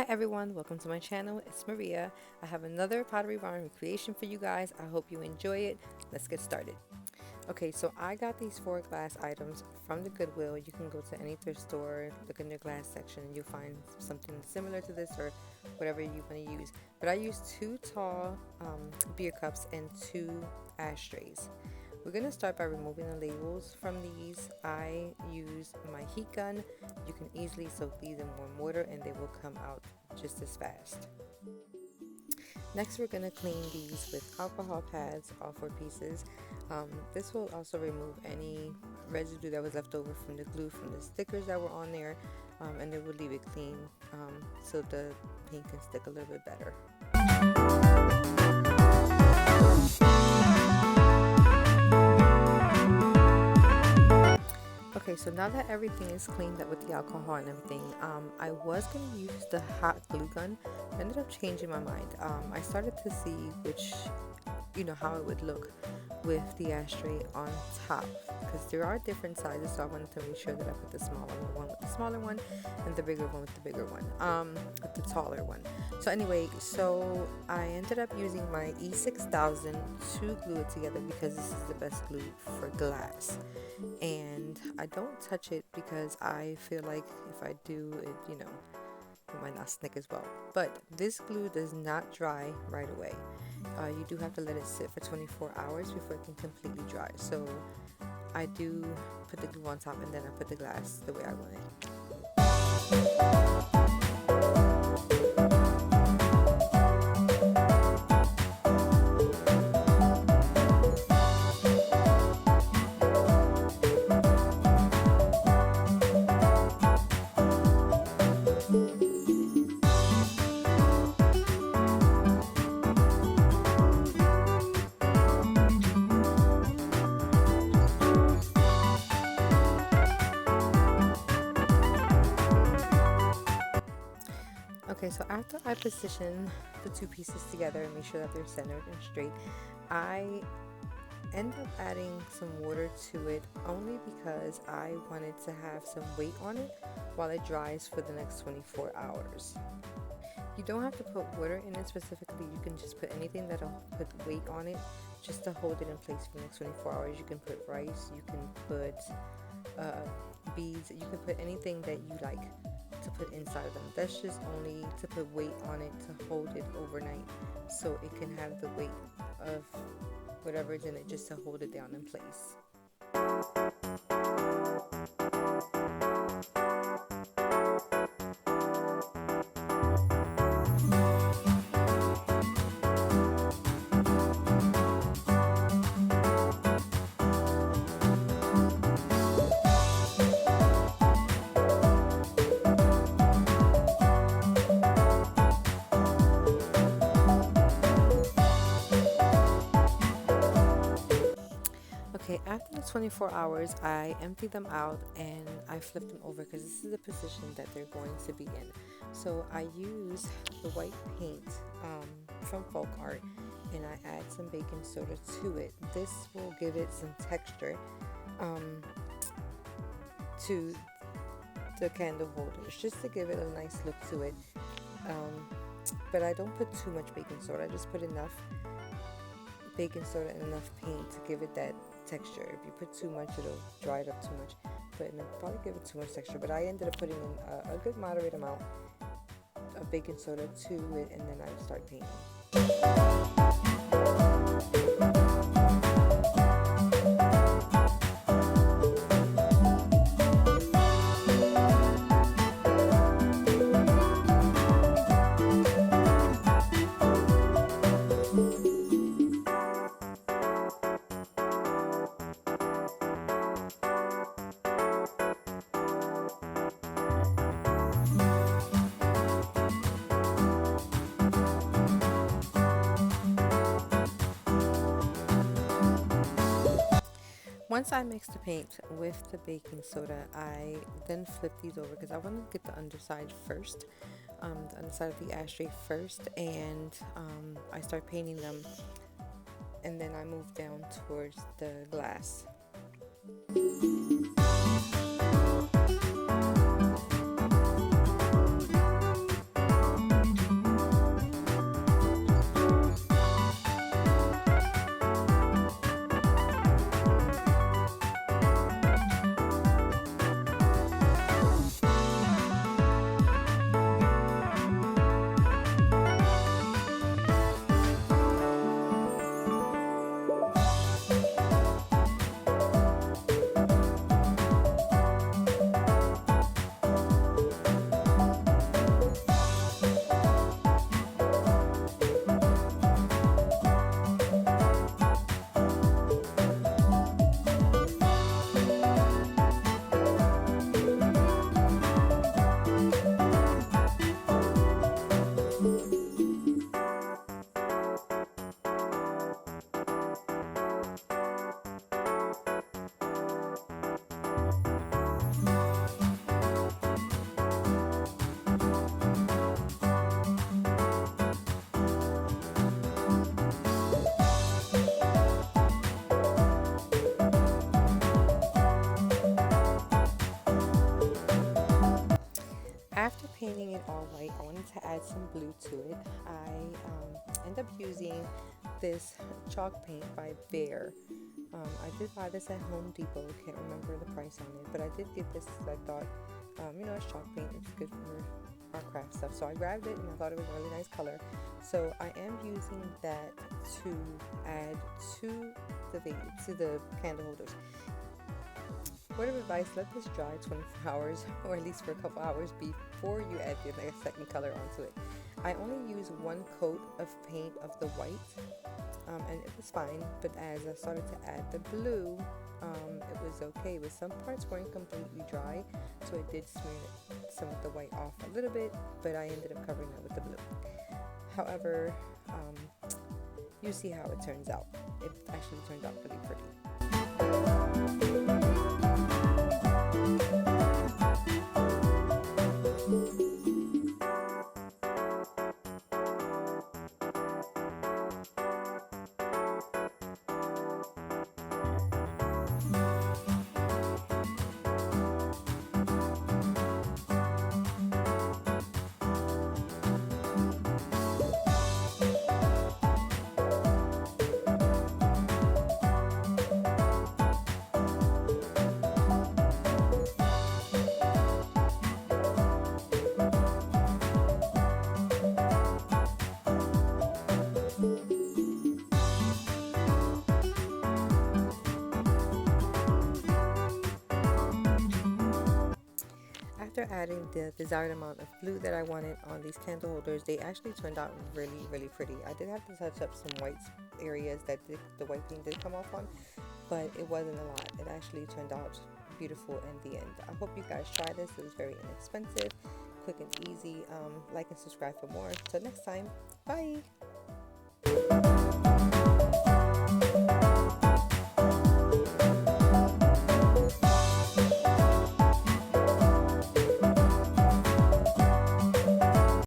everyone, welcome to my channel. It's Maria. I have another pottery barn creation for you guys. I hope you enjoy it. Let's get started. Okay, so I got these 4 glass items from the Goodwill. You can go to any thrift store, look in their glass section, and you'll find something similar to this or whatever you want to use. But I used 2 tall beer cups and 2 ashtrays. We're going to start by removing the labels from these. I use my heat gun. You can easily soak these in warm water and they will come out just as fast. Next, we're going to clean these with alcohol pads, all 4 pieces. This will also remove any residue that was left over from the glue from the stickers that were on there, and it will leave it clean so the paint can stick a little bit better. Okay, so now that everything is cleaned up with the alcohol and everything, I was going to use the hot glue gun. I ended up changing my mind. I started to see how it would look with the ashtray on top, because there are different sizes, so I wanted to make sure that I put the smaller one with the smaller one and the bigger one with the bigger one, with the taller one. So anyway, so I ended up using my E6000 to glue it together because this is the best glue for glass, and I don't touch it because I feel like if I do it, it might not stick as well. But this glue does not dry right away. You do have to let it sit for 24 hours before it can completely dry. So I do put the glue on top and then I put the glass the way I want it. Okay, so after I position the 2 pieces together and make sure that they're centered and straight, I end up adding some water to it only because I wanted to have some weight on it while it dries for the next 24 hours. You don't have to put water in it specifically. You can just put anything that'll put weight on it just to hold it in place for the next 24 hours. You can put rice, you can put beads, you can put anything that you like to put inside of them. That's just only to put weight on it to hold it overnight so it can have the weight of whatever's in it just to hold it down in place. Okay, after the 24 hours, I empty them out and I flip them over because this is the position that they're going to be in. So I use the white paint from FolkArt and I add some baking soda to it. This will give it some texture to the candle holders, just to give it a nice look to it. But I don't put too much baking soda. I just put enough baking soda and enough paint to give it that texture. If you put too much, it'll dry it up too much, but it'll probably give it too much texture. But I ended up putting in a good moderate amount of baking soda to it, and then I would start painting. Once I mix the paint with the baking soda, I then flip these over because I want to get the underside first, the underside of the ashtray first, and I start painting them, and then I move down towards the glass. After painting it all white, I wanted to add some blue to it. I ended up using this chalk paint by Behr. I did buy this at Home Depot. Can't remember the price on it, but I did get this because I thought, it's chalk paint. It's good for our craft stuff. So I grabbed it and I thought it was a really nice color. So I am using that to add to the candle holders. Word of advice, let this dry 24 hours or at least for a couple hours before you add the second color onto it. I only use one coat of paint of the white, and it was fine, but as I started to add the blue, it was okay, but some parts weren't completely dry, so I did smear some of the white off a little bit, but I ended up covering it with the blue. However, you see how it turns out. It actually turned out really pretty. After adding the desired amount of glue that I wanted on these candle holders, they actually turned out really, really pretty. I did have to touch up some white areas that the white paint did come off on, but it wasn't a lot. It actually turned out beautiful in the end. I hope you guys try this. It was very inexpensive, quick and easy. Like and subscribe for more. Until next time, bye!